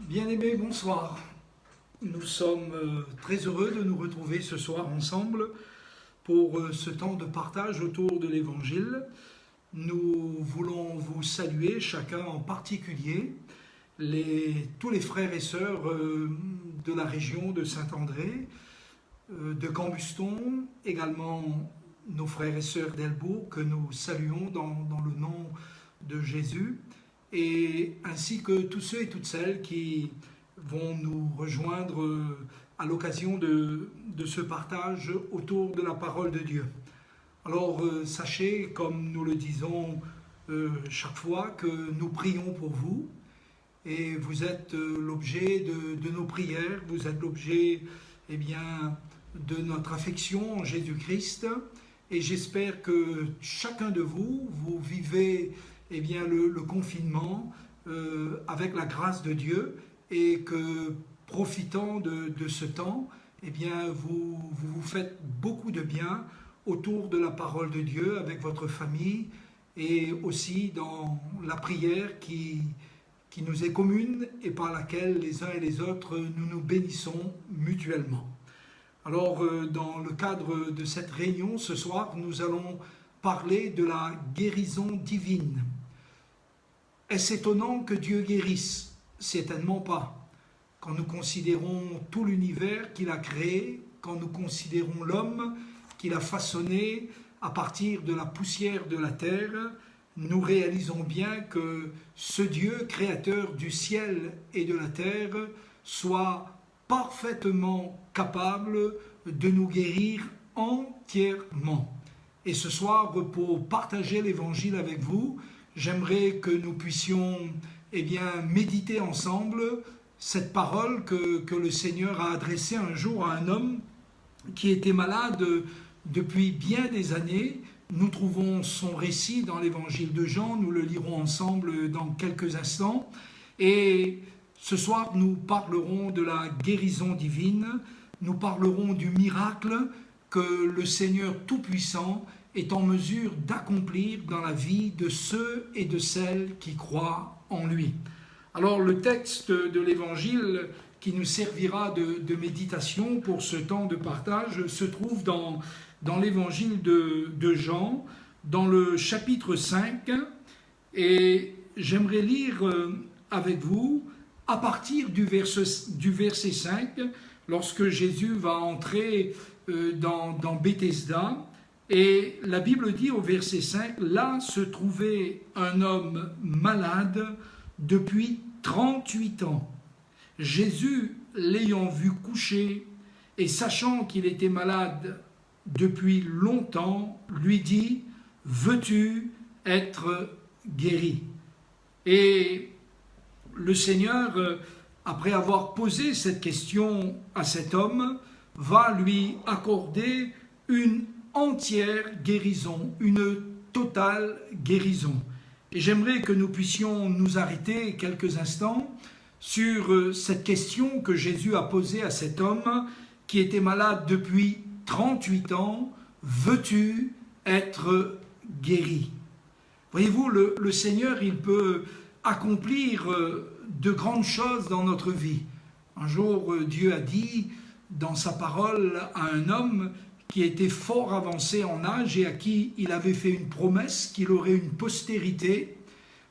Bien-aimés, bonsoir. Nous sommes très heureux de nous retrouver ce soir ensemble pour ce temps de partage autour de l'Évangile. Nous voulons vous saluer, chacun en particulier, tous les frères et sœurs de la région de Saint-André, de Cambuston, également nos frères et sœurs d'Elbourg que nous saluons dans le nom de Jésus, et ainsi que tous ceux et toutes celles qui vont nous rejoindre à l'occasion de ce partage autour de la parole de Dieu. Alors sachez, comme nous le disons chaque fois, que nous prions pour vous, et vous êtes l'objet de nos prières, vous êtes l'objet de notre affection en Jésus-Christ, et j'espère que chacun de vous, vous vivez le confinement avec la grâce de Dieu, et que profitant de ce temps, vous faites beaucoup de bien autour de la parole de Dieu avec votre famille, et aussi dans la prière qui nous est commune et par laquelle les uns et les autres nous nous bénissons mutuellement. Alors, dans le cadre de cette réunion, ce soir, nous allons parler de la guérison divine. Est-ce étonnant que Dieu guérisse? Certainement pas. Quand nous considérons tout l'univers qu'il a créé, quand nous considérons l'homme qu'il a façonné à partir de la poussière de la terre, nous réalisons bien que ce Dieu créateur du ciel et de la terre soit parfaitement capable de nous guérir entièrement. Et ce soir, pour partager l'évangile avec vous, j'aimerais que nous puissions méditer ensemble cette parole que le Seigneur a adressée un jour à un homme qui était malade depuis bien des années. Nous trouvons son récit dans l'évangile de Jean, nous le lirons ensemble dans quelques instants. Et ce soir, nous parlerons de la guérison divine, nous parlerons du miracle que le Seigneur Tout-Puissant est en mesure d'accomplir dans la vie de ceux et de celles qui croient en lui. Alors le texte de l'évangile qui nous servira de méditation pour ce temps de partage se trouve dans l'évangile de Jean, dans le chapitre 5, et j'aimerais lire avec vous à partir du verset 5, lorsque Jésus va entrer dans Bethesda. Et la Bible dit au verset 5, « Là se trouvait un homme malade depuis 38 ans. Jésus, l'ayant vu couché et sachant qu'il était malade depuis longtemps, lui dit, « Veux-tu être guéri ?» Et le Seigneur, après avoir posé cette question à cet homme, va lui accorder une entière guérison, une totale guérison. Et j'aimerais que nous puissions nous arrêter quelques instants sur cette question que Jésus a posée à cet homme qui était malade depuis 38 ans. Veux-tu être guéri? Voyez-vous, le Seigneur, il peut accomplir de grandes choses dans notre vie. Un jour, Dieu a dit dans sa parole à un homme qui était fort avancé en âge et à qui il avait fait une promesse qu'il aurait une postérité.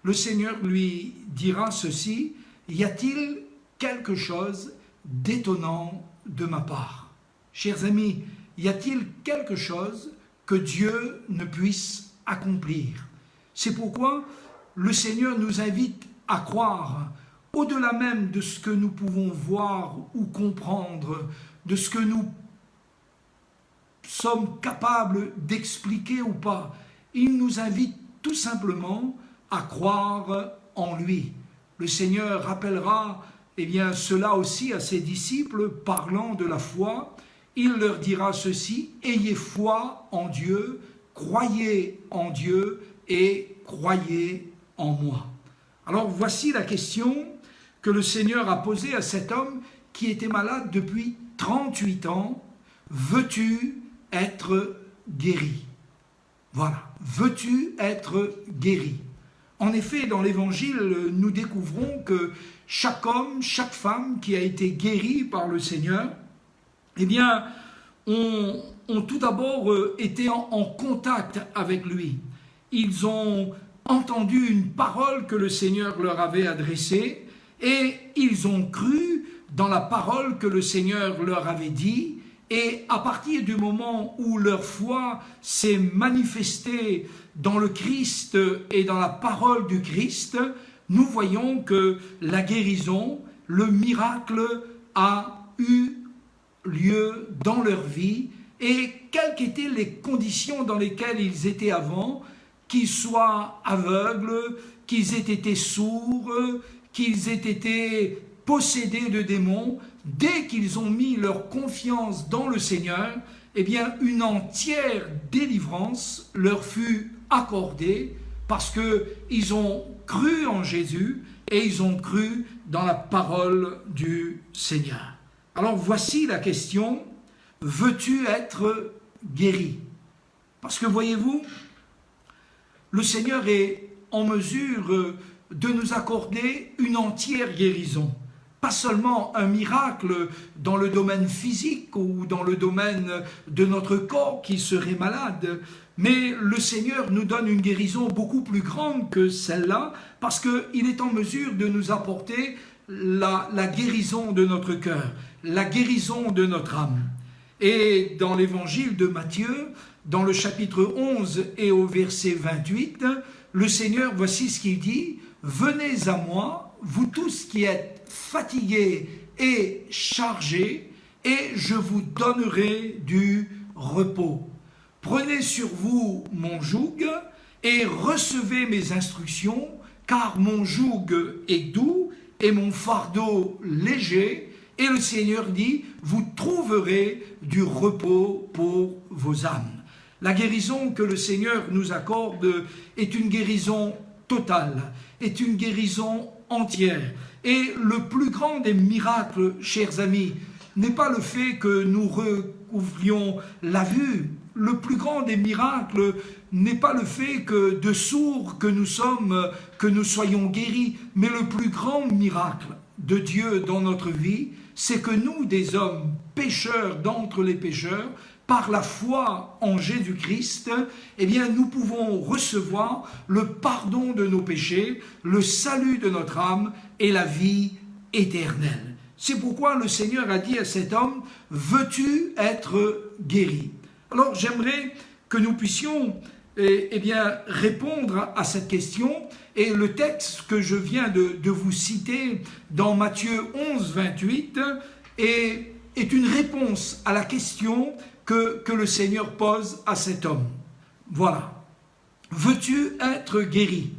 Le Seigneur lui dira ceci, « Y a-t-il quelque chose d'étonnant de ma part ?» Chers amis, y a-t-il quelque chose que Dieu ne puisse accomplir? C'est pourquoi le Seigneur nous invite à croire, au-delà même de ce que nous pouvons voir ou comprendre, de ce que nous sommes capables d'expliquer ou pas. Il nous invite tout simplement à croire en lui. Le Seigneur rappellera cela aussi à ses disciples, parlant de la foi. Il leur dira ceci, « Ayez foi en Dieu, croyez en Dieu et croyez en moi. » Alors voici la question que le Seigneur a posée à cet homme qui était malade depuis 38 ans. « Veux-tu être guéri ?» Voilà. Veux-tu être guéri? En effet, dans l'Évangile, nous découvrons que chaque homme, chaque femme qui a été guéri par le Seigneur, eh bien, ont tout d'abord été en contact avec lui. Ils ont entendu une parole que le Seigneur leur avait adressée et ils ont cru dans la parole que le Seigneur leur avait dit. Et à partir du moment où leur foi s'est manifestée dans le Christ et dans la parole du Christ, nous voyons que la guérison, le miracle a eu lieu dans leur vie, et quelles qu'étaient les conditions dans lesquelles ils étaient avant, qu'ils soient aveugles, qu'ils aient été sourds, qu'ils aient été possédés de démons, dès qu'ils ont mis leur confiance dans le Seigneur, eh bien une entière délivrance leur fut accordée parce qu'ils ont cru en Jésus et ils ont cru dans la parole du Seigneur. Alors voici la question, veux-tu être guéri? Parce que voyez-vous, le Seigneur est en mesure de nous accorder une entière guérison. Pas seulement un miracle dans le domaine physique ou dans le domaine de notre corps qui serait malade, mais le Seigneur nous donne une guérison beaucoup plus grande que celle-là parce qu'il est en mesure de nous apporter la guérison de notre cœur, la guérison de notre âme. Et dans l'évangile de Matthieu, dans le chapitre 11 et au verset 28, le Seigneur, voici ce qu'il dit, « Venez à moi, vous tous qui êtes fatigués et chargés, et je vous donnerai du repos. Prenez sur vous mon joug et recevez mes instructions, car mon joug est doux et mon fardeau léger. » Et le Seigneur dit, vous trouverez du repos pour vos âmes. La guérison que le Seigneur nous accorde est une guérison totale, est une guérison entière. Et le plus grand des miracles, chers amis, n'est pas le fait que nous recouvrions la vue. Le plus grand des miracles n'est pas le fait que de sourds que nous sommes, que nous soyons guéris. Mais le plus grand miracle de Dieu dans notre vie, c'est que nous, des hommes pécheurs d'entre les pécheurs, par la foi en Jésus-Christ, eh bien, nous pouvons recevoir le pardon de nos péchés, le salut de notre âme et la vie éternelle. C'est pourquoi le Seigneur a dit à cet homme, « Veux-tu être guéri ?» Alors, j'aimerais que nous puissions eh bien, répondre à cette question. Et le texte que je viens de vous citer dans Matthieu 11, 28 est une réponse à la question que le Seigneur pose à cet homme. Voilà. Veux-tu être guéri?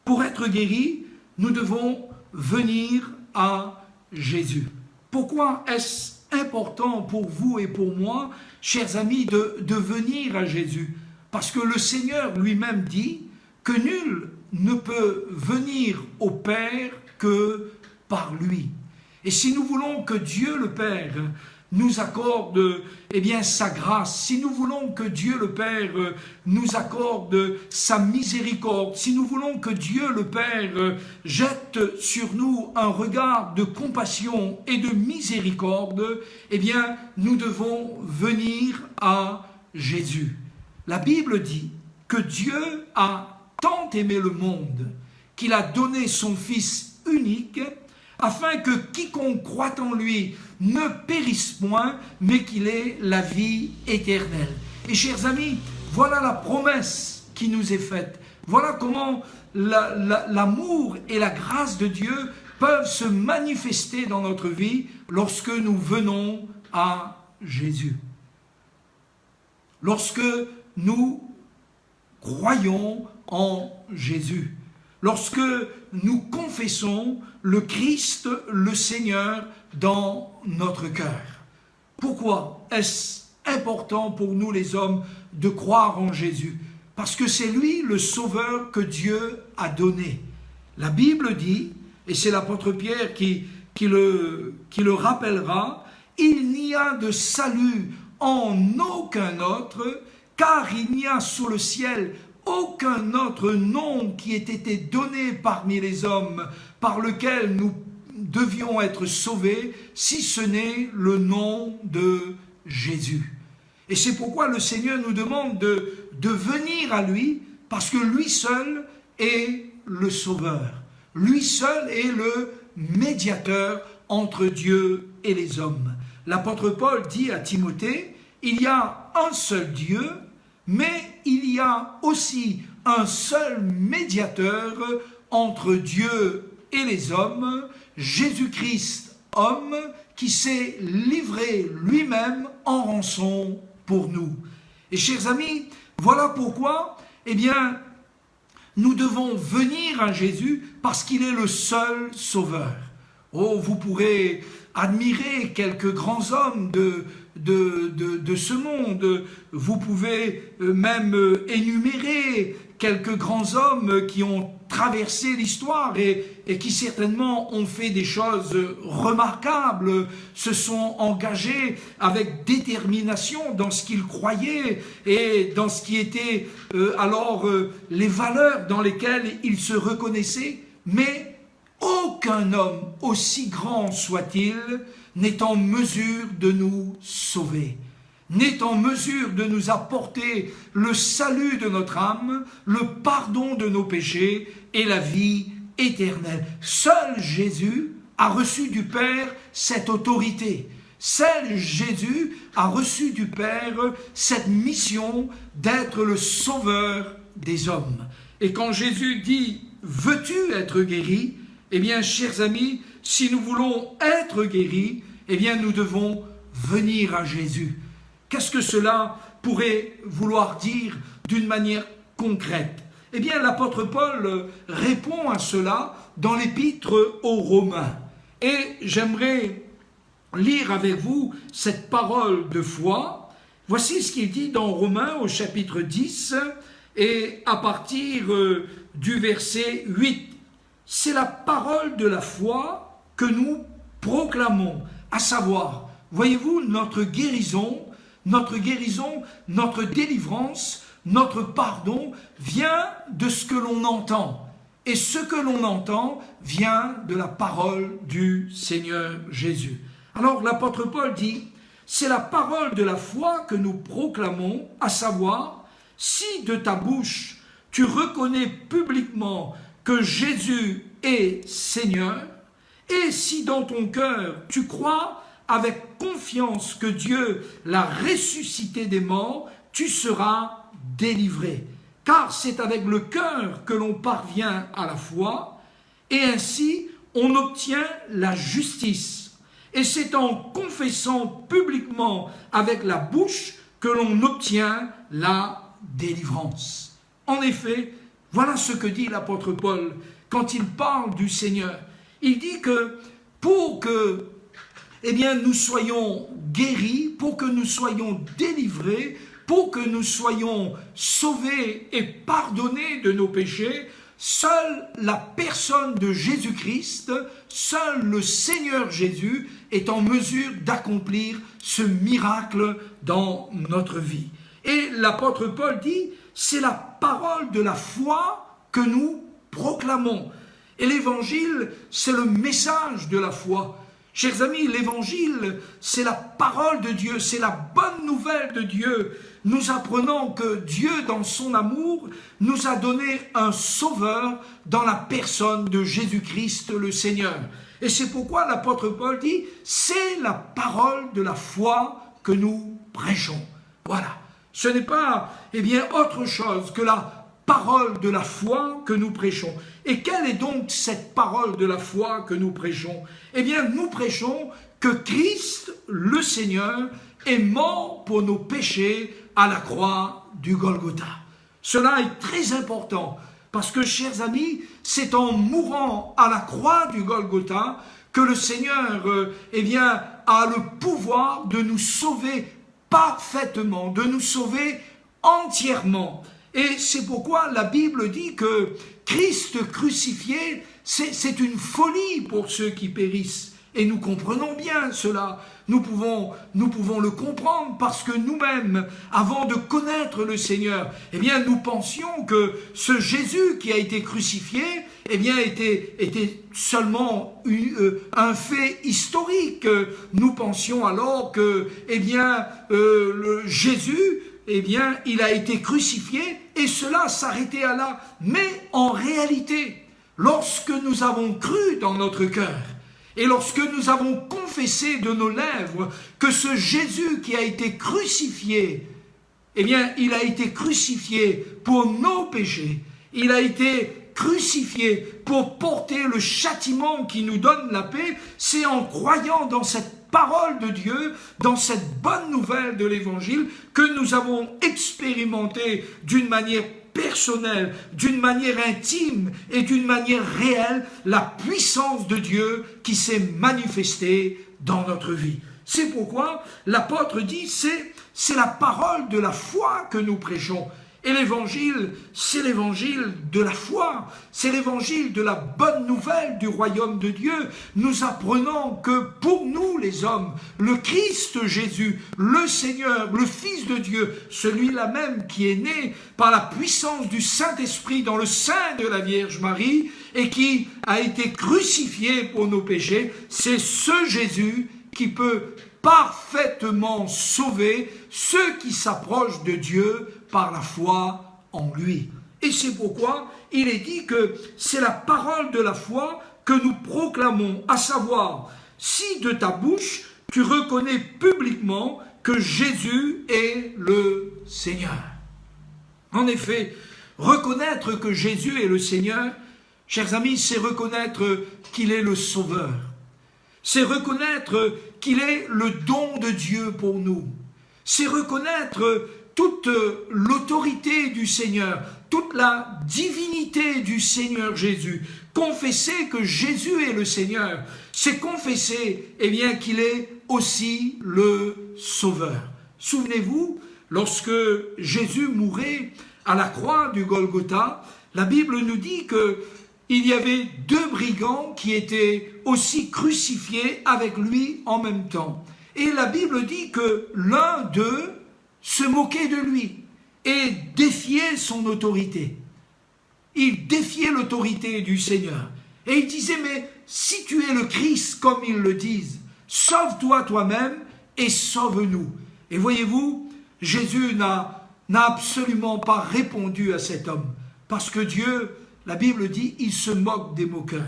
Pour être guéri, nous devons venir à Jésus. Pourquoi est-ce important pour vous et pour moi, chers amis, de venir à Jésus? Parce que le Seigneur lui-même dit que nul ne peut venir au Père que par lui. Et si nous voulons que Dieu le Père nous accorde eh bien, sa grâce, si nous voulons que Dieu le Père nous accorde sa miséricorde, si nous voulons que Dieu le Père jette sur nous un regard de compassion et de miséricorde, eh bien, nous devons venir à Jésus. La Bible dit que Dieu a tant aimé le monde qu'il a donné son Fils unique afin que quiconque croit en lui ne périsse point, mais qu'il ait la vie éternelle. Et chers amis, voilà la promesse qui nous est faite. Voilà comment l'amour et la grâce de Dieu peuvent se manifester dans notre vie lorsque nous venons à Jésus. Lorsque nous croyons en Jésus, lorsque nous confessons le Christ, le Seigneur, dans notre cœur. Pourquoi est-ce important pour nous les hommes de croire en Jésus? Parce que c'est lui le sauveur que Dieu a donné. La Bible dit, et c'est l'apôtre Pierre qui le rappellera, il n'y a de salut en aucun autre, car il n'y a sous le ciel aucun autre nom qui ait été donné parmi les hommes par lequel nous devions être sauvés, si ce n'est le nom de Jésus. Et c'est pourquoi le Seigneur nous demande de venir à lui, parce que lui seul est le Sauveur. Lui seul est le médiateur entre Dieu et les hommes. L'apôtre Paul dit à Timothée, il y a un seul Dieu, mais il y a aussi un seul médiateur entre Dieu et les hommes, Jésus-Christ, homme, qui s'est livré lui-même en rançon pour nous. Et chers amis, voilà pourquoi, eh bien, nous devons venir à Jésus parce qu'il est le seul sauveur. Oh, vous pourrez admirer quelques grands hommes de ce monde. Vous pouvez même énumérer quelques grands hommes qui ont traversé l'histoire et qui certainement ont fait des choses remarquables, se sont engagés avec détermination dans ce qu'ils croyaient et dans ce qui était les valeurs dans lesquelles ils se reconnaissaient, mais aucun homme, aussi grand soit-il, n'est en mesure de nous sauver, n'est en mesure de nous apporter le salut de notre âme, le pardon de nos péchés et la vie éternelle. Seul Jésus a reçu du Père cette autorité. Seul Jésus a reçu du Père cette mission d'être le sauveur des hommes. Et quand Jésus dit « Veux-tu être guéri ?» Eh bien, chers amis, si nous voulons être guéris, eh bien, nous devons venir à Jésus. Qu'est-ce que cela pourrait vouloir dire d'une manière concrète? Eh bien, l'apôtre Paul répond à cela dans l'épître aux Romains. Et j'aimerais lire avec vous cette parole de foi. Voici ce qu'il dit dans Romains au chapitre 10 et à partir du verset 8. C'est la parole de la foi que nous proclamons, à savoir, voyez-vous, notre guérison, notre délivrance, notre pardon vient de ce que l'on entend. Et ce que l'on entend vient de la parole du Seigneur Jésus. Alors l'apôtre Paul dit, c'est la parole de la foi que nous proclamons, à savoir, si de ta bouche tu reconnais publiquement que Jésus est Seigneur, et si dans ton cœur tu crois avec confiance que Dieu l'a ressuscité des morts, tu seras délivré. Car c'est avec le cœur que l'on parvient à la foi, et ainsi on obtient la justice. Et c'est en confessant publiquement avec la bouche que l'on obtient la délivrance. En effet, voilà ce que dit l'apôtre Paul quand il parle du Seigneur. Il dit que pour que nous soyons guéris, pour que nous soyons délivrés, pour que nous soyons sauvés et pardonnés de nos péchés, seule la personne de Jésus-Christ, seul le Seigneur Jésus est en mesure d'accomplir ce miracle dans notre vie. Et l'apôtre Paul dit, c'est la parole de la foi que nous proclamons. Et l'évangile, c'est le message de la foi. Chers amis, l'évangile, c'est la parole de Dieu, c'est la bonne nouvelle de Dieu. Nous apprenons que Dieu, dans son amour, nous a donné un sauveur dans la personne de Jésus-Christ le Seigneur. Et c'est pourquoi l'apôtre Paul dit, c'est la parole de la foi que nous prêchons. Voilà. Ce n'est pas, autre chose que la parole de la foi que nous prêchons. Et quelle est donc cette parole de la foi que nous prêchons? Nous prêchons que Christ, le Seigneur, est mort pour nos péchés à la croix du Golgotha. Cela est très important, parce que, chers amis, c'est en mourant à la croix du Golgotha que le Seigneur a le pouvoir de nous sauver parfaitement, de nous sauver entièrement. Et c'est pourquoi la Bible dit que Christ crucifié, c'est une folie pour ceux qui périssent. Et nous comprenons bien cela. Nous pouvons le comprendre parce que nous-mêmes, avant de connaître le Seigneur, eh bien, nous pensions que ce Jésus qui a été crucifié, eh bien, était seulement un fait historique. Nous pensions alors que, eh bien, le Jésus, eh bien, il a été crucifié et cela s'arrêtait à là. Mais en réalité, lorsque nous avons cru dans notre cœur, et lorsque nous avons confessé de nos lèvres que ce Jésus qui a été crucifié, eh bien, il a été crucifié pour nos péchés. Il a été crucifié pour porter le châtiment qui nous donne la paix. C'est en croyant dans cette parole de Dieu, dans cette bonne nouvelle de l'Évangile, que nous avons expérimenté d'une manière personnelle, d'une manière intime et d'une manière réelle la puissance de Dieu qui s'est manifestée dans notre vie. C'est pourquoi l'apôtre dit c'est la parole de la foi que nous prêchons. Et l'évangile, c'est l'évangile de la foi, c'est l'évangile de la bonne nouvelle du royaume de Dieu. Nous apprenons que pour nous les hommes, le Christ Jésus, le Seigneur, le Fils de Dieu, celui-là même qui est né par la puissance du Saint-Esprit dans le sein de la Vierge Marie et qui a été crucifié pour nos péchés, c'est ce Jésus qui peut parfaitement sauver ceux qui s'approchent de Dieu par la foi en lui. Et c'est pourquoi il est dit que c'est la parole de la foi que nous proclamons, à savoir, si de ta bouche tu reconnais publiquement que Jésus est le Seigneur. En effet, reconnaître que Jésus est le Seigneur, chers amis, c'est reconnaître qu'il est le Sauveur. C'est reconnaître qu'il est le don de Dieu pour nous. C'est reconnaître toute l'autorité du Seigneur, toute la divinité du Seigneur Jésus. Confesser que Jésus est le Seigneur, c'est confesser eh bien, qu'il est aussi le Sauveur. Souvenez-vous, lorsque Jésus mourait à la croix du Golgotha, la Bible nous dit que il y avait deux brigands qui étaient aussi crucifiés avec lui en même temps. Et la Bible dit que l'un d'eux se moquait de lui et défiait son autorité. Il défiait l'autorité du Seigneur. Et il disait, mais si tu es le Christ, comme ils le disent, sauve-toi toi-même et sauve-nous. Et voyez-vous, Jésus n'a absolument pas répondu à cet homme. Parce que Dieu, la Bible dit, il se moque des moqueurs.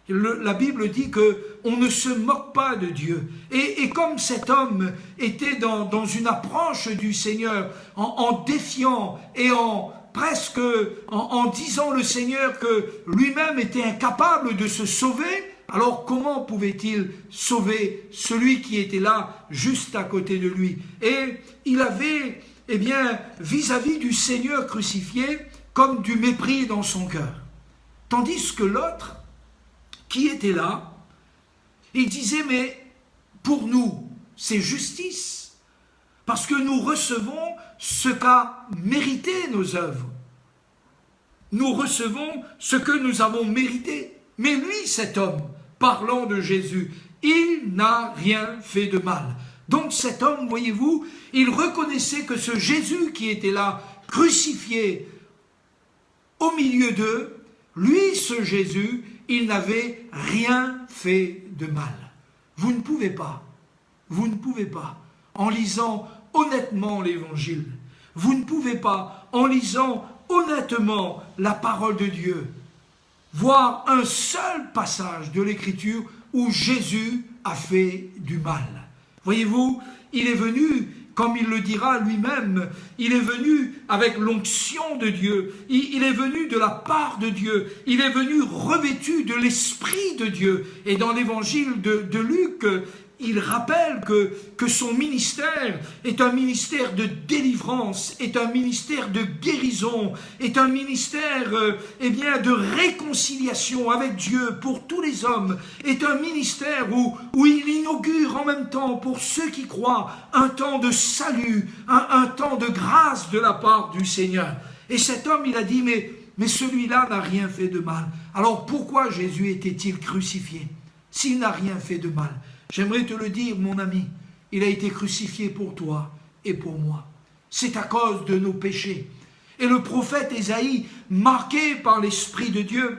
La Bible dit qu'on ne se moque pas de Dieu. Et comme cet homme était dans une approche du Seigneur, en défiant et en disant le Seigneur que lui-même était incapable de se sauver, alors comment pouvait-il sauver celui qui était là, juste à côté de lui? Et il avait, eh bien, vis-à-vis du Seigneur crucifié, comme du mépris dans son cœur. Tandis que l'autre, qui était là, il disait, mais pour nous, c'est justice, parce que nous recevons ce qu'a mérité nos œuvres. Nous recevons ce que nous avons mérité. Mais lui, cet homme, parlant de Jésus, il n'a rien fait de mal. Donc cet homme, voyez-vous, il reconnaissait que ce Jésus qui était là, crucifié au milieu d'eux, lui, ce Jésus, il n'avait rien fait de mal. Vous ne pouvez pas, en lisant honnêtement l'Évangile, vous ne pouvez pas, en lisant honnêtement la parole de Dieu, voir un seul passage de l'Écriture où Jésus a fait du mal. Voyez-vous, il est venu, comme il le dira lui-même, il est venu avec l'onction de Dieu, il est venu de la part de Dieu, il est venu revêtu de l'Esprit de Dieu. Et dans l'évangile de Luc, il rappelle que son ministère est un ministère de délivrance, est un ministère de guérison, est un ministère eh bien, de réconciliation avec Dieu pour tous les hommes, est un ministère où il inaugure en même temps pour ceux qui croient un temps de salut, un temps de grâce de la part du Seigneur. Et cet homme, il a dit, mais celui-là n'a rien fait de mal. Alors pourquoi Jésus était-il crucifié? s'il n'a rien fait de mal. J'aimerais te le dire, mon ami, il a été crucifié pour toi et pour moi. C'est à cause de nos péchés. Et le prophète Ésaïe, marqué par l'Esprit de Dieu,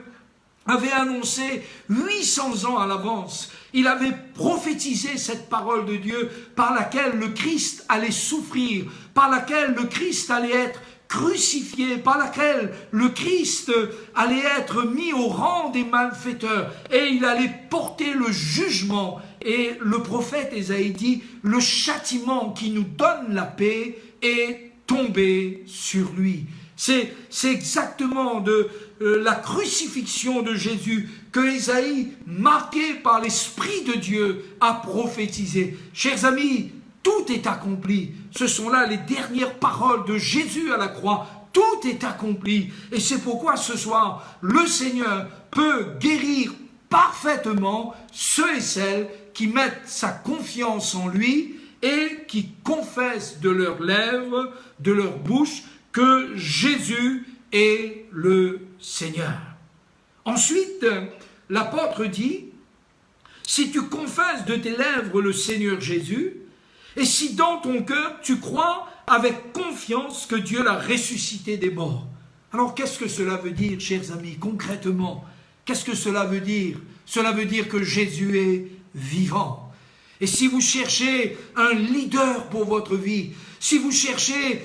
avait annoncé 800 ans à l'avance. Il avait prophétisé cette parole de Dieu par laquelle le Christ allait souffrir, par laquelle le Christ allait être crucifié, par laquelle le Christ allait être mis au rang des malfaiteurs et il allait porter le jugement. Et le prophète Ésaïe dit, le châtiment qui nous donne la paix est tombé sur lui. C'est exactement de la crucifixion de Jésus que Ésaïe, marqué par l'Esprit de Dieu, a prophétisé. Chers amis, tout est accompli. Ce sont là les dernières paroles de Jésus à la croix. Tout est accompli. Et c'est pourquoi ce soir, le Seigneur peut guérir parfaitement ceux et celles qui mettent sa confiance en lui et qui confessent de leurs lèvres, de leur bouche, que Jésus est le Seigneur. Ensuite, l'apôtre dit, si tu confesses de tes lèvres le Seigneur Jésus, et si dans ton cœur tu crois avec confiance que Dieu l'a ressuscité des morts. Alors qu'est-ce que cela veut dire, chers amis, concrètement? Qu'est-ce que cela veut dire? Cela veut dire que Jésus est vivant. Et si vous cherchez un leader pour votre vie, si vous cherchez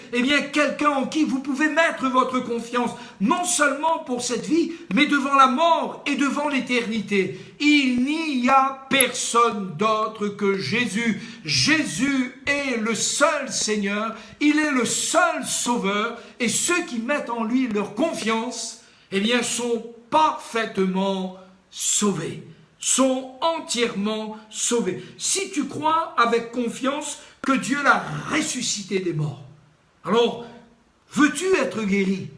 quelqu'un en qui vous pouvez mettre votre confiance, non seulement pour cette vie, mais devant la mort et devant l'éternité, il n'y a personne d'autre que Jésus. Jésus est le seul Seigneur, il est le seul Sauveur, et ceux qui mettent en lui leur confiance, sont parfaitement sauvés, sont entièrement sauvés. Si tu crois avec confiance que Dieu l'a ressuscité des morts, alors veux-tu être guéri?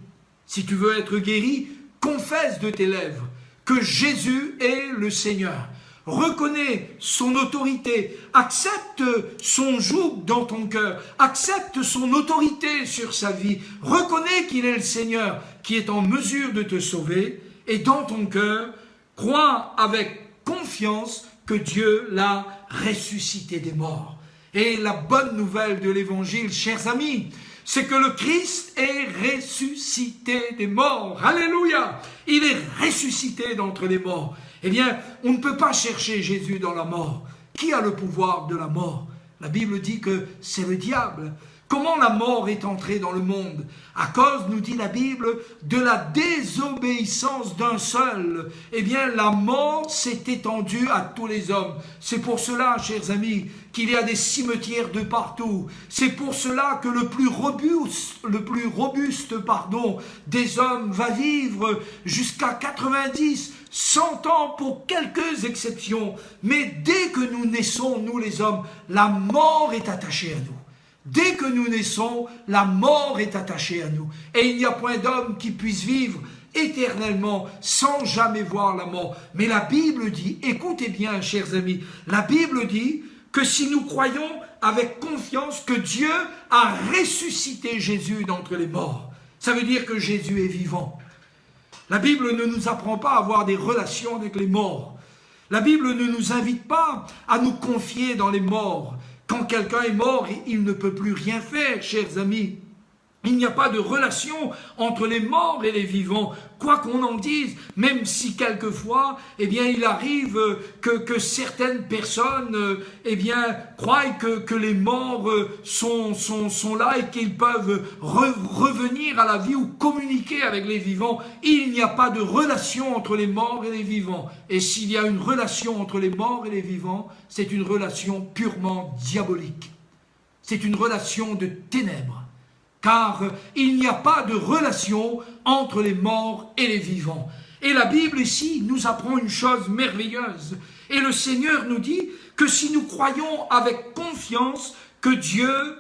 Si tu veux être guéri, confesse de tes lèvres que Jésus est le Seigneur. Reconnais son autorité, accepte son joug dans ton cœur, accepte son autorité sur sa vie, reconnais qu'il est le Seigneur qui est en mesure de te sauver, et dans ton cœur, crois avec confiance que Dieu l'a ressuscité des morts. Et la bonne nouvelle de l'évangile, chers amis, c'est que le Christ est ressuscité des morts. Alléluia! Il est ressuscité d'entre les morts. On ne peut pas chercher Jésus dans la mort. Qui a le pouvoir de la mort? La Bible dit que c'est le diable. Comment la mort est entrée dans le monde? À cause, nous dit la Bible, de la désobéissance d'un seul. La mort s'est étendue à tous les hommes. C'est pour cela, chers amis, qu'il y a des cimetières de partout. C'est pour cela que le plus robuste, des hommes va vivre jusqu'à 90, 100 ans pour quelques exceptions. Mais dès que nous naissons, nous les hommes, la mort est attachée à nous. Dès que nous naissons, la mort est attachée à nous. Et il n'y a point d'homme qui puisse vivre éternellement sans jamais voir la mort. Mais la Bible dit, écoutez bien, chers amis, la Bible dit que si nous croyons avec confiance que Dieu a ressuscité Jésus d'entre les morts, ça veut dire que Jésus est vivant. La Bible ne nous apprend pas à avoir des relations avec les morts. La Bible ne nous invite pas à nous confier dans les morts. Quand quelqu'un est mort, il ne peut plus rien faire, chers amis. Il n'y a pas de relation entre les morts et les vivants, quoi qu'on en dise, même si quelquefois, il arrive que certaines personnes, croient que les morts sont là et qu'ils peuvent revenir à la vie ou communiquer avec les vivants. Il n'y a pas de relation entre les morts et les vivants. Et s'il y a une relation entre les morts et les vivants, c'est une relation purement diabolique. C'est une relation de ténèbres. Car il n'y a pas de relation entre les morts et les vivants. Et la Bible ici nous apprend une chose merveilleuse. Et le Seigneur nous dit que si nous croyons avec confiance que Dieu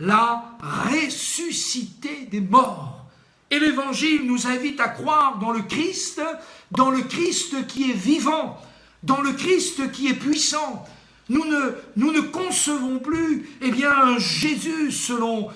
l'a ressuscité des morts. Et l'Évangile nous invite à croire dans le Christ qui est vivant, dans le Christ qui est puissant. Nous ne concevons plus un Jésus selon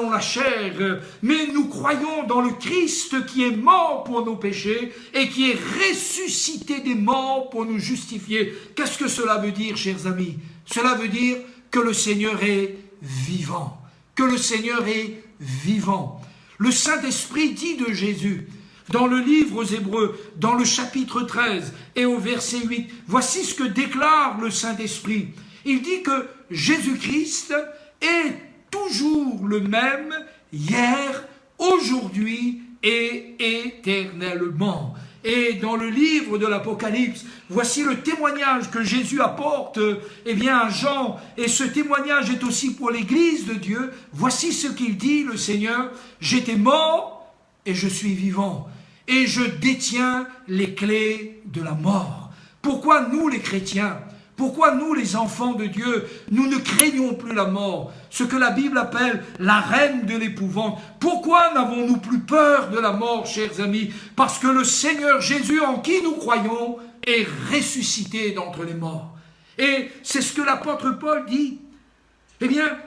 la chair, mais nous croyons dans le Christ qui est mort pour nos péchés et qui est ressuscité des morts pour nous justifier. Qu'est-ce que cela veut dire, chers amis? Cela veut dire que le Seigneur est vivant, que le Seigneur est vivant. Le Saint-Esprit dit de Jésus, dans le livre aux Hébreux, dans le chapitre 13 et au verset 8, voici ce que déclare le Saint-Esprit. Il dit que Jésus-Christ est toujours le même hier, aujourd'hui et éternellement. Et dans le livre de l'Apocalypse, voici le témoignage que Jésus apporte à Jean. Et ce témoignage est aussi pour l'Église de Dieu. Voici ce qu'il dit, le Seigneur. J'étais mort et je suis vivant. Et je détiens les clés de la mort. Pourquoi nous les chrétiens, pourquoi nous les enfants de Dieu, nous ne craignons plus la mort, ce que la Bible appelle la reine de l'épouvante? Pourquoi n'avons-nous plus peur de la mort, chers amis? Parce que le Seigneur Jésus, en qui nous croyons, est ressuscité d'entre les morts. Et c'est ce que l'apôtre Paul dit.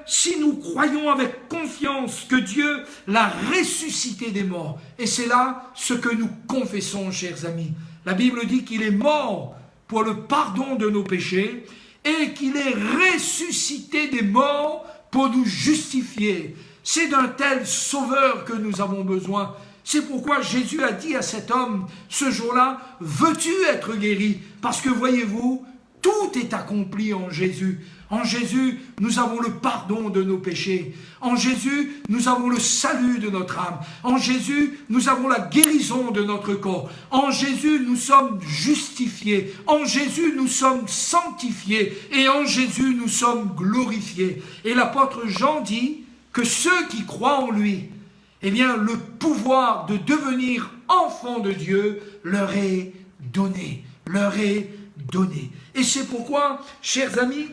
Si nous croyons avec confiance que Dieu l'a ressuscité des morts, et c'est là ce que nous confessons, chers amis. La Bible dit qu'il est mort pour le pardon de nos péchés et qu'il est ressuscité des morts pour nous justifier. C'est d'un tel sauveur que nous avons besoin. C'est pourquoi Jésus a dit à cet homme ce jour-là, « Veux-tu être guéri ?» Parce que voyez-vous, tout est accompli en Jésus. En Jésus, nous avons le pardon de nos péchés. En Jésus, nous avons le salut de notre âme. En Jésus, nous avons la guérison de notre corps. En Jésus, nous sommes justifiés. En Jésus, nous sommes sanctifiés. Et en Jésus, nous sommes glorifiés. Et l'apôtre Jean dit que ceux qui croient en lui, le pouvoir de devenir enfants de Dieu leur est donné. Leur est donné. Et c'est pourquoi, chers amis,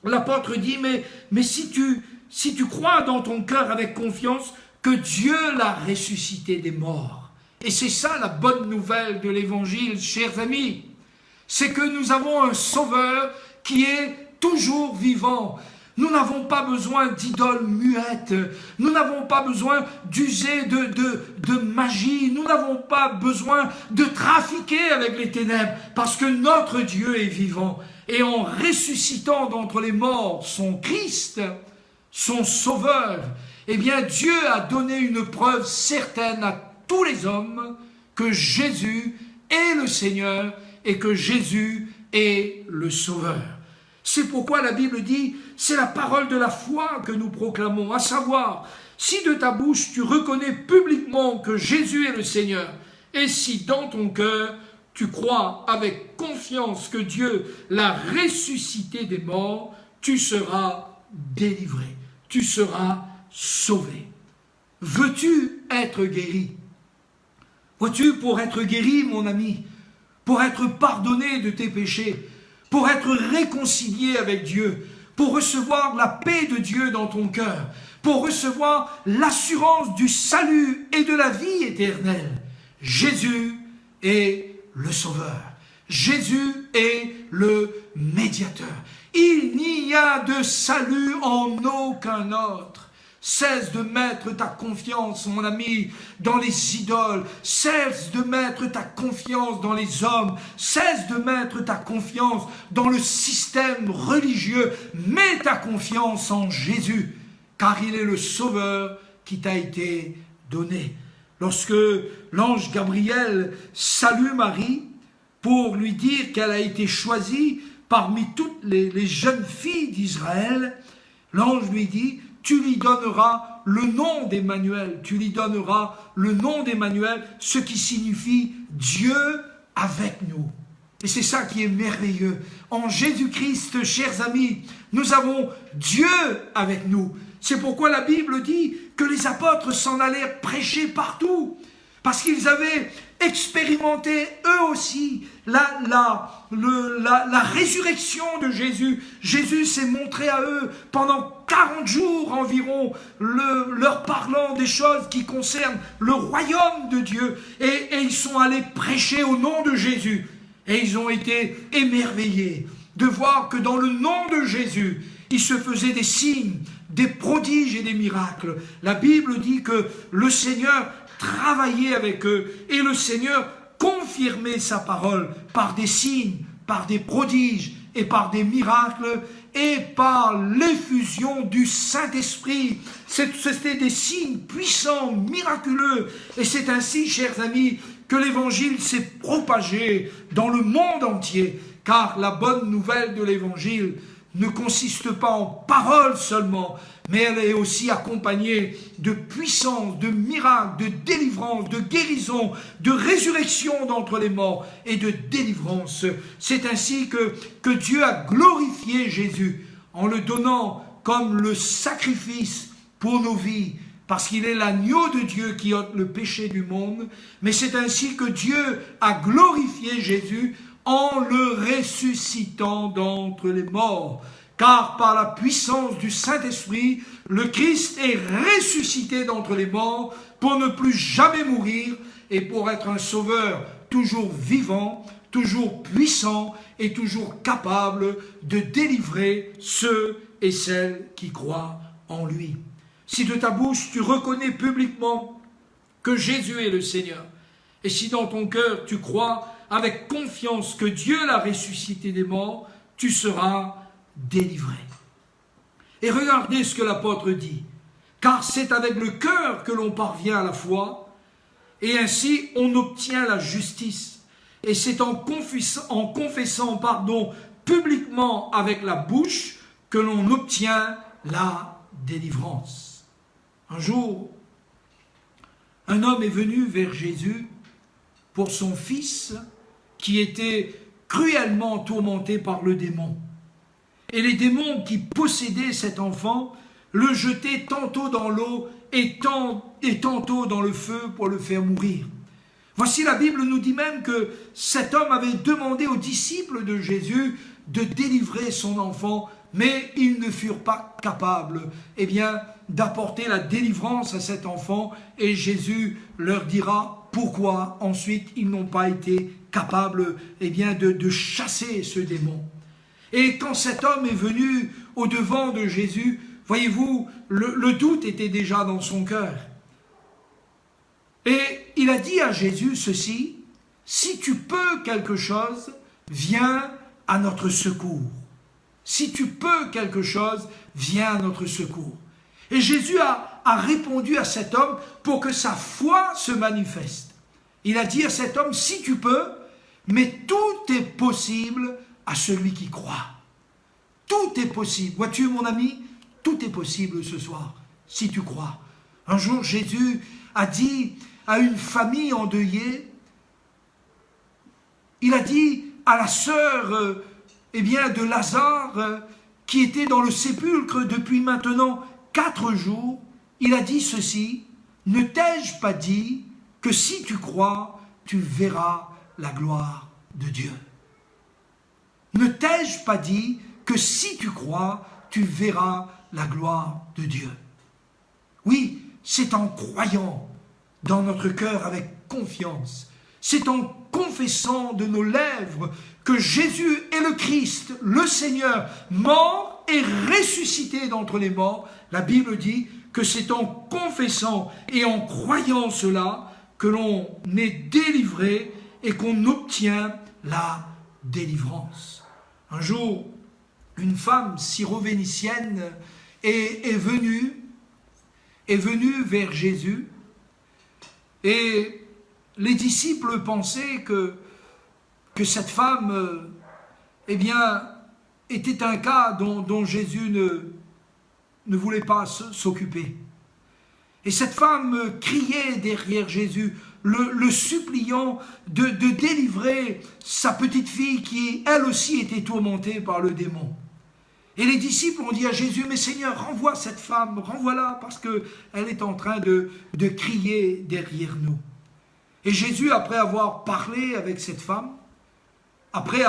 l'apôtre dit, mais si tu crois dans ton cœur avec confiance que Dieu l'a ressuscité des morts, et c'est ça la bonne nouvelle de l'évangile, chers amis, c'est que nous avons un sauveur qui est toujours vivant. Nous n'avons pas besoin d'idoles muettes, nous n'avons pas besoin d'user de magie, nous n'avons pas besoin de trafiquer avec les ténèbres, parce que notre Dieu est vivant. Et en ressuscitant d'entre les morts son Christ, son Sauveur, Dieu a donné une preuve certaine à tous les hommes que Jésus est le Seigneur et que Jésus est le Sauveur. C'est pourquoi la Bible dit, c'est la parole de la foi que nous proclamons, à savoir, si de ta bouche tu reconnais publiquement que Jésus est le Seigneur, et si dans ton cœur tu crois avec confiance que Dieu l'a ressuscité des morts, tu seras délivré, tu seras sauvé. Veux-tu être guéri? Vois-tu, pour être guéri, mon ami, pour être pardonné de tes péchés, pour être réconcilié avec Dieu, pour recevoir la paix de Dieu dans ton cœur, pour recevoir l'assurance du salut et de la vie éternelle, Jésus est le Sauveur. Jésus est le médiateur. Il n'y a de salut en aucun autre. Cesse de mettre ta confiance, mon ami, dans les idoles. Cesse de mettre ta confiance dans les hommes. Cesse de mettre ta confiance dans le système religieux. Mets ta confiance en Jésus, car il est le Sauveur qui t'a été donné. Lorsque l'ange Gabriel salue Marie pour lui dire qu'elle a été choisie parmi toutes les jeunes filles d'Israël, l'ange lui dit, tu lui donneras le nom d'Emmanuel, tu lui donneras le nom d'Emmanuel, ce qui signifie Dieu avec nous. Et c'est ça qui est merveilleux. En Jésus-Christ, chers amis, nous avons Dieu avec nous. C'est pourquoi la Bible dit que les apôtres s'en allèrent prêcher partout, parce qu'ils avaient expérimenté eux aussi la résurrection de Jésus. Jésus s'est montré à eux pendant 40 jours environ, leur parlant des choses qui concernent le royaume de Dieu. Et ils sont allés prêcher au nom de Jésus. Et ils ont été émerveillés. de voir que dans le nom de Jésus, il se faisait des signes, des prodiges et des miracles. La Bible dit que le Seigneur travaillait avec eux et le Seigneur confirmait sa parole par des signes, par des prodiges et par des miracles et par l'effusion du Saint-Esprit. C'était des signes puissants, miraculeux. Et c'est ainsi, chers amis, que l'Évangile s'est propagé dans le monde entier. Car la bonne nouvelle de l'Évangile ne consiste pas en paroles seulement, mais elle est aussi accompagnée de puissance, de miracles, de délivrance, de guérison, de résurrection d'entre les morts et de délivrance. C'est ainsi que Dieu a glorifié Jésus en le donnant comme le sacrifice pour nos vies, parce qu'il est l'agneau de Dieu qui ôte le péché du monde. Mais c'est ainsi que Dieu a glorifié Jésus en le ressuscitant d'entre les morts. Car par la puissance du Saint-Esprit, le Christ est ressuscité d'entre les morts pour ne plus jamais mourir et pour être un sauveur toujours vivant, toujours puissant et toujours capable de délivrer ceux et celles qui croient en lui. Si de ta bouche tu reconnais publiquement que Jésus est le Seigneur, et si dans ton cœur tu crois avec confiance que Dieu l'a ressuscité des morts, tu seras délivré. Et regardez ce que l'apôtre dit. Car c'est avec le cœur que l'on parvient à la foi, et ainsi on obtient la justice. Et c'est en confessant publiquement avec la bouche que l'on obtient la délivrance. Un jour, un homme est venu vers Jésus pour son fils qui était cruellement tourmenté par le démon. Et les démons qui possédaient cet enfant le jetaient tantôt dans l'eau et tantôt dans le feu pour le faire mourir. Voici, la Bible nous dit même que cet homme avait demandé aux disciples de Jésus de délivrer son enfant, mais ils ne furent pas capables, d'apporter la délivrance à cet enfant, et Jésus leur dira pourquoi ensuite ils n'ont pas été capables de chasser ce démon. Et quand cet homme est venu au devant de Jésus, voyez-vous, le doute était déjà dans son cœur. Et il a dit à Jésus ceci: si tu peux quelque chose, viens à notre secours. Si tu peux quelque chose, viens à notre secours. Et Jésus a répondu à cet homme pour que sa foi se manifeste. Il a dit à cet homme: si tu peux, mais tout est possible à celui qui croit. Tout est possible. Vois-tu, mon ami, tout est possible ce soir, si tu crois. Un jour, Jésus a dit à une famille endeuillée, il a dit à la sœur de Lazare, qui était dans le sépulcre depuis maintenant 4 jours, il a dit ceci: ne t'ai-je pas dit que si tu crois, tu verras la gloire de Dieu? Ne t'ai-je pas dit que si tu crois, tu verras la gloire de Dieu? Oui, c'est en croyant dans notre cœur avec confiance, c'est en confessant de nos lèvres que Jésus est le Christ, le Seigneur, mort et ressuscité d'entre les morts. La Bible dit que c'est en confessant et en croyant cela que l'on est délivré et qu'on obtient la délivrance. Un jour, une femme syro-vénitienne est venue vers Jésus, et les disciples pensaient que cette femme était un cas dont Jésus ne voulait pas s'occuper. Et cette femme criait derrière Jésus, le suppliant de délivrer sa petite fille qui, elle aussi, était tourmentée par le démon. Et les disciples ont dit à Jésus: mais Seigneur, renvoie cette femme, renvoie-la, parce qu'elle est en train de crier derrière nous. Et Jésus, après avoir parlé avec cette femme, après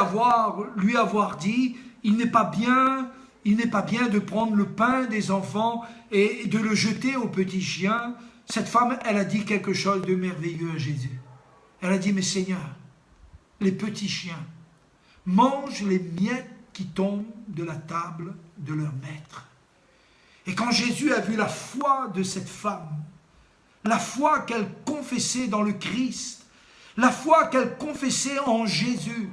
lui avoir dit: il n'est pas bien de prendre le pain des enfants et de le jeter aux petits chiens, cette femme, elle a dit quelque chose de merveilleux à Jésus. Elle a dit: mais Seigneur, les petits chiens mangent les miettes qui tombent de la table de leur maître. Et quand Jésus a vu la foi de cette femme, la foi qu'elle confessait dans le Christ, la foi qu'elle confessait en Jésus,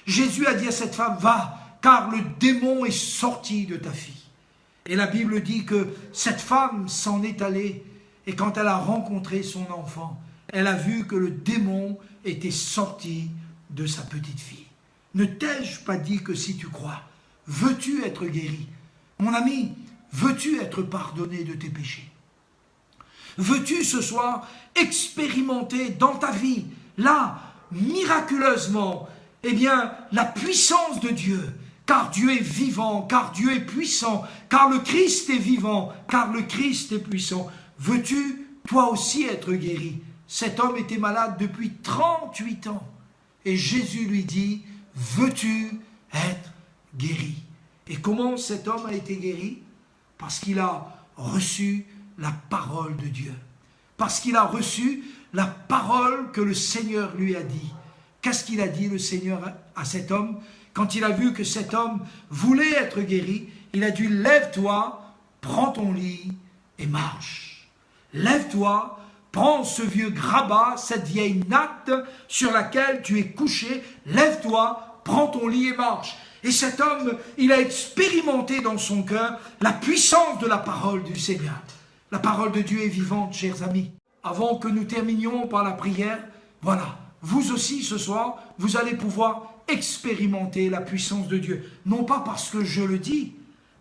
Jésus a dit à cette femme, va, car le démon est sorti de ta fille. Et la Bible dit que cette femme s'en est allée, et quand elle a rencontré son enfant, elle a vu que le démon était sorti de sa petite fille. Ne t'ai-je pas dit que si tu crois, veux-tu être guéri? Mon ami, veux-tu être pardonné de tes péchés? Veux-tu ce soir expérimenter dans ta vie, là, miraculeusement, eh bien, la puissance de Dieu? Car Dieu est vivant, car Dieu est puissant, car le Christ est vivant, car le Christ est puissant. Veux-tu, toi aussi, être guéri? Cet homme était malade depuis 38 ans. Et Jésus lui dit, veux-tu être guéri? Et comment cet homme a été guéri? Parce qu'il a reçu la parole de Dieu. Parce qu'il a reçu la parole que le Seigneur lui a dit. Qu'est-ce qu'il a dit, le Seigneur, à cet homme? Quand il a vu que cet homme voulait être guéri, il a dit, lève-toi, prends ton lit et marche. Lève-toi, prends ce vieux grabat, cette vieille natte sur laquelle tu es couché, lève-toi, prends ton lit et marche. Et cet homme, il a expérimenté dans son cœur la puissance de la parole du Seigneur. La parole de Dieu est vivante, chers amis. Avant que nous terminions par la prière, voilà, vous aussi ce soir, vous allez pouvoir expérimenter la puissance de Dieu. Non pas parce que je le dis,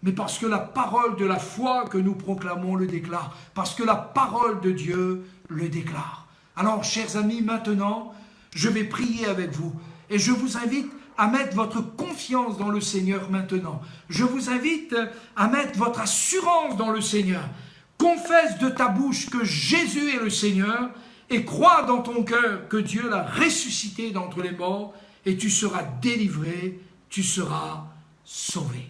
mais parce que la parole de la foi que nous proclamons le déclare. Parce que la parole de Dieu le déclare. Alors, chers amis, maintenant, je vais prier avec vous. Et je vous invite à mettre votre confiance dans le Seigneur maintenant. Je vous invite à mettre votre assurance dans le Seigneur. Confesse de ta bouche que Jésus est le Seigneur et crois dans ton cœur que Dieu l'a ressuscité d'entre les morts et tu seras délivré, tu seras sauvé.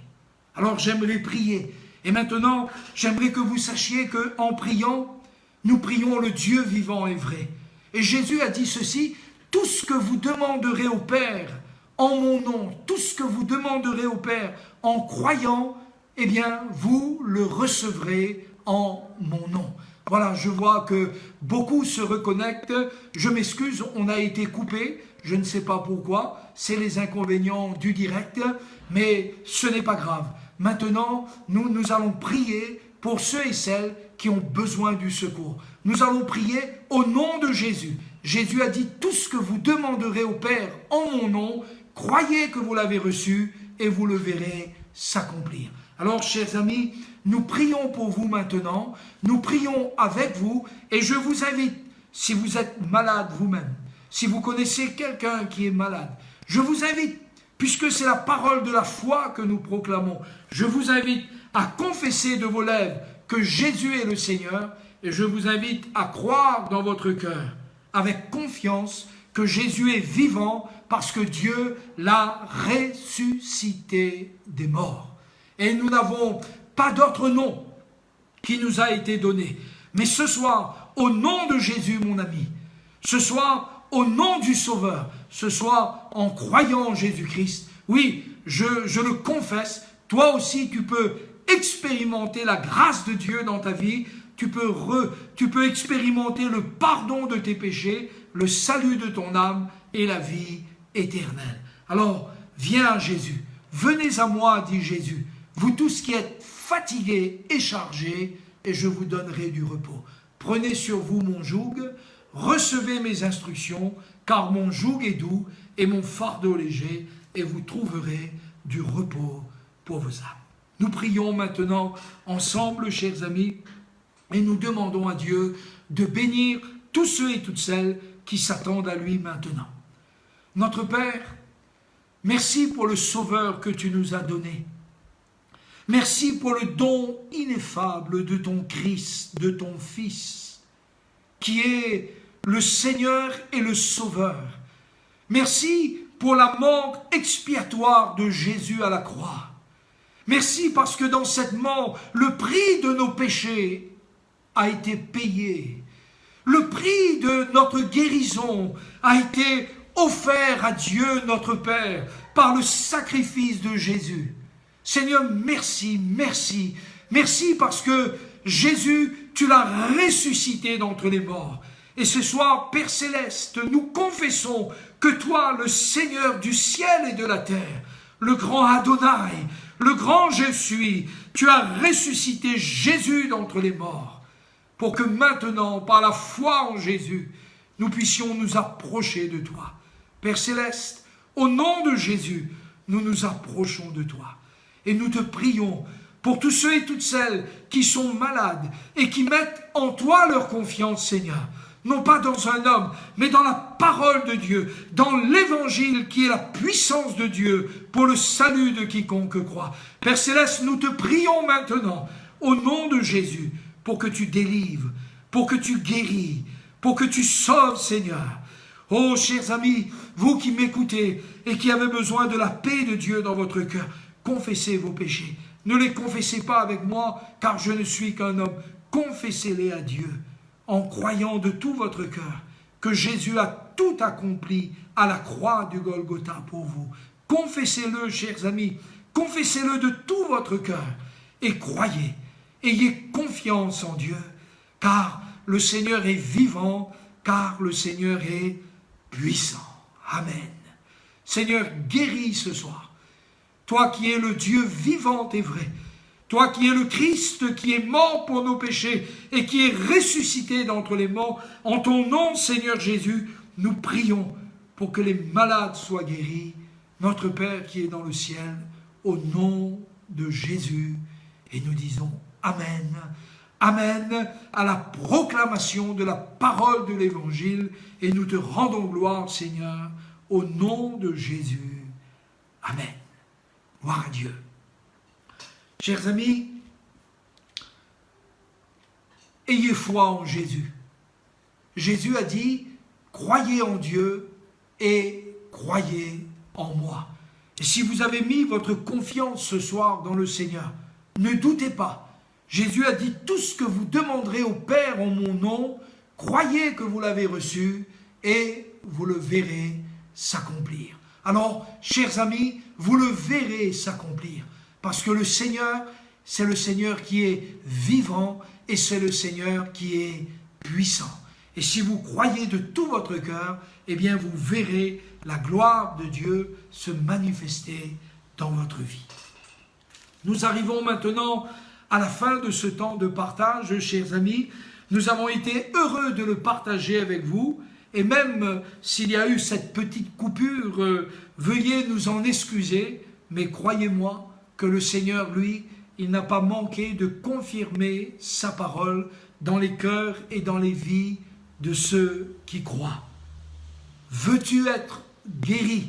Alors j'aimerais prier. Et maintenant, j'aimerais que vous sachiez qu'en priant, nous prions le Dieu vivant et vrai. Et Jésus a dit ceci, tout ce que vous demanderez au Père en mon nom, tout ce que vous demanderez au Père en croyant, eh bien, vous le recevrez en mon nom. Voilà, je vois que beaucoup se reconnectent. Je m'excuse, on a été coupé. Je ne sais pas pourquoi. C'est les inconvénients du direct. Mais ce n'est pas grave. Maintenant, nous allons prier pour ceux et celles qui ont besoin du secours. Nous allons prier au nom de Jésus. Jésus a dit, tout ce que vous demanderez au Père en mon nom, croyez que vous l'avez reçu et vous le verrez s'accomplir. Alors, chers amis, nous prions pour vous maintenant, nous prions avec vous et je vous invite, si vous êtes malade vous-même, si vous connaissez quelqu'un qui est malade, je vous invite, puisque c'est la parole de la foi que nous proclamons, je vous invite à confesser de vos lèvres que Jésus est le Seigneur et je vous invite à croire dans votre cœur avec confiance que Jésus est vivant parce que Dieu l'a ressuscité des morts. Et nous n'avons pas d'autre nom qui nous a été donné. Mais ce soir, au nom de Jésus, mon ami, ce soir, au nom du Sauveur, ce soir, en croyant en Jésus-Christ, oui, je le confesse, toi aussi tu peux expérimenter la grâce de Dieu dans ta vie, tu peux expérimenter le pardon de tes péchés, le salut de ton âme et la vie éternelle. Alors, viens à Jésus, venez à moi, dit Jésus, vous tous qui êtes fatigués et chargés, et je vous donnerai du repos. Prenez sur vous mon joug, recevez mes instructions, car mon joug est doux et mon fardeau léger, et vous trouverez du repos pour vos âmes. Nous prions maintenant ensemble, chers amis, et nous demandons à Dieu de bénir tous ceux et toutes celles qui s'attendent à lui maintenant. Notre Père, merci pour le Sauveur que tu nous as donné. Merci pour le don ineffable de ton Christ, de ton Fils, qui est le Seigneur et le Sauveur. Merci pour la mort expiatoire de Jésus à la croix. Merci parce que dans cette mort, le prix de nos péchés a été payé. Le prix de notre guérison a été offert à Dieu notre Père. par le sacrifice de Jésus. Seigneur, merci, merci, merci parce que Jésus, tu l'as ressuscité d'entre les morts. Et ce soir, Père Céleste, nous confessons que toi, le Seigneur du ciel et de la terre, le grand Adonai, le grand je suis, tu as ressuscité Jésus d'entre les morts, pour que maintenant, par la foi en Jésus, nous puissions nous approcher de toi. Père Céleste, au nom de Jésus, nous nous approchons de toi. Et nous te prions pour tous ceux et toutes celles qui sont malades et qui mettent en toi leur confiance, Seigneur. Non pas dans un homme, mais dans la parole de Dieu, dans l'évangile qui est la puissance de Dieu pour le salut de quiconque croit. Père Céleste, nous te prions maintenant, au nom de Jésus, pour que tu délivres, pour que tu guéris, pour que tu sauves, Seigneur. Oh, chers amis, vous qui m'écoutez et qui avez besoin de la paix de Dieu dans votre cœur, confessez vos péchés. Ne les confessez pas avec moi, car je ne suis qu'un homme. Confessez-les à Dieu, en croyant de tout votre cœur que Jésus a tout accompli à la croix du Golgotha pour vous. Confessez-le, chers amis, confessez-le de tout votre cœur et croyez, ayez confiance en Dieu, car le Seigneur est vivant, car le Seigneur est puissant. Amen. Seigneur, guéris ce soir, toi qui es le Dieu vivant et vrai, toi qui es le Christ qui est mort pour nos péchés et qui est ressuscité d'entre les morts, en ton nom, Seigneur Jésus, nous prions pour que les malades soient guéris. Notre Père qui est dans le ciel, au nom de Jésus. Et nous disons Amen. Amen à la proclamation de la parole de l'Évangile. Et nous te rendons gloire, Seigneur, au nom de Jésus. Amen. Gloire à Dieu. Chers amis, ayez foi en Jésus. Jésus a dit, croyez en Dieu et croyez en moi. Et si vous avez mis votre confiance ce soir dans le Seigneur, ne doutez pas. Jésus a dit, tout ce que vous demanderez au Père en mon nom, croyez que vous l'avez reçu et vous le verrez s'accomplir. Alors, chers amis, vous le verrez s'accomplir. Parce que le Seigneur, c'est le Seigneur qui est vivant et c'est le Seigneur qui est puissant. Et si vous croyez de tout votre cœur, eh bien vous verrez la gloire de Dieu se manifester dans votre vie. Nous arrivons maintenant à la fin de ce temps de partage, chers amis. Nous avons été heureux de le partager avec vous. Et même s'il y a eu cette petite coupure, veuillez nous en excuser. Mais croyez-moi, que le Seigneur, lui, il n'a pas manqué de confirmer sa parole dans les cœurs et dans les vies de ceux qui croient. Veux-tu être guéri?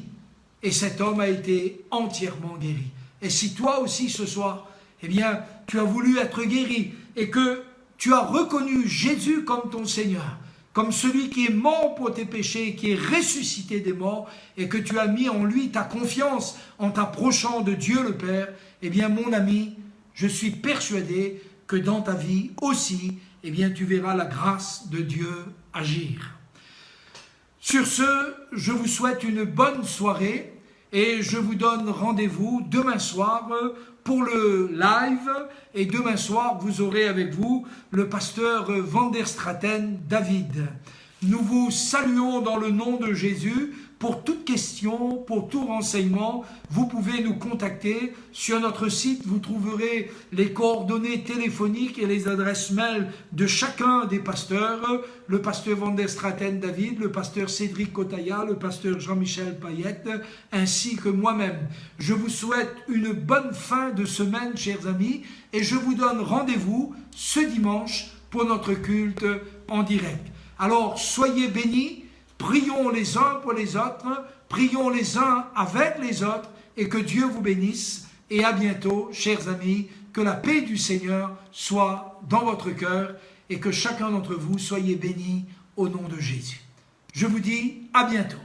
Et cet homme a été entièrement guéri. Et si toi aussi ce soir, eh bien, tu as voulu être guéri et que tu as reconnu Jésus comme ton Seigneur, comme celui qui est mort pour tes péchés, qui est ressuscité des morts, et que tu as mis en lui ta confiance en t'approchant de Dieu le Père, eh bien mon ami, je suis persuadé que dans ta vie aussi, eh bien tu verras la grâce de Dieu agir. Sur ce, je vous souhaite une bonne soirée et je vous donne rendez-vous demain soir pour le live. Et demain soir, vous aurez avec vous le pasteur Van der Straten David. Nous vous saluons dans le nom de Jésus. Pour toute question, pour tout renseignement, vous pouvez nous contacter. Sur notre site, vous trouverez les coordonnées téléphoniques et les adresses mail de chacun des pasteurs. Le pasteur Van der Straten David, le pasteur Cédric Cotaya, le pasteur Jean-Michel Payette, ainsi que moi-même. Je vous souhaite une bonne fin de semaine, chers amis, et je vous donne rendez-vous ce dimanche pour notre culte en direct. Alors, soyez bénis. Prions les uns pour les autres, prions les uns avec les autres et que Dieu vous bénisse. Et à bientôt, chers amis, que la paix du Seigneur soit dans votre cœur et que chacun d'entre vous soyez bénis au nom de Jésus. Je vous dis à bientôt.